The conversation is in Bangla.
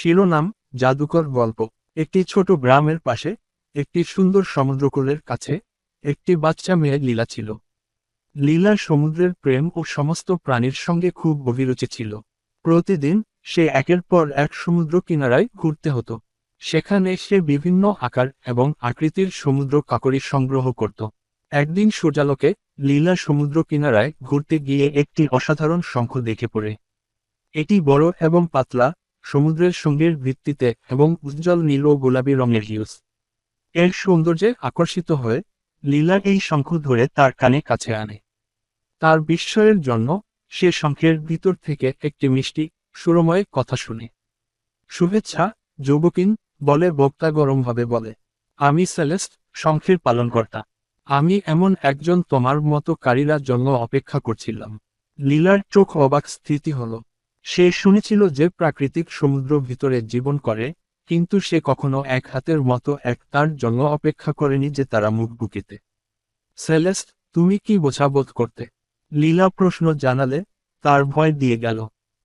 শিরোনাম: জাদুকর গল্প। একটি ছোট গ্রামের পাশে, একটি সুন্দর সমুদ্রকূলের কাছে, একটি বাচ্চা মেয়ে লীলা ছিল। লীলার সমুদ্রের প্রেম ও সমস্ত প্রাণীর সঙ্গে খুব অভিরুচি ছিল। প্রতিদিন সে একের পর এক সমুদ্র কিনারায় ঘুরতে হতো। সেখানে সে বিভিন্ন আকার এবং আকৃতির সমুদ্র কাকড়ি সংগ্রহ করত। একদিন সূর্যালোকে লীলা সমুদ্র কিনারায় ঘুরতে গিয়ে একটি অসাধারণ শঙ্খ দেখে পড়ে। এটি বড় এবং পাতলা, সমুদ্রের সঙ্গের ভিত্তিতে এবং উজ্জ্বল নীল ও গোলাপি রঙের হিউজ। এর সৌন্দর্যে আকর্ষিত হয়ে লীলা এই শঙ্খ ধরে তার কানে কাছে আনে। তার বিস্ময়ের জন্য সে শঙ্খের ভিতর থেকে একটি মিষ্টি, সুরময় কথা শুনে। শুভেচ্ছা, যুবকিন, বলে বক্তা গরমভাবে বলে। আমি সেলেস্ট, শঙ্খের পালনকর্তা। আমি এমন একজন তোমার মতো কারীরা জন্য অপেক্ষা করছিলাম। লীলার চোখ অবাক স্থিতি হল। সে শুনেছিল যে প্রাকৃতিক সমুদ্র ভিতরে জীবন করে, কিন্তু সে কখনো এক হাতের মতো এক তার জন্য অপেক্ষা করেনি যে তারা মুখ বুকিতে। সেলেস্ট, তুমি কি বোঝা বোধ করতে? লীলা প্রশ্ন জানালে। তার ভয় দিয়ে গেল।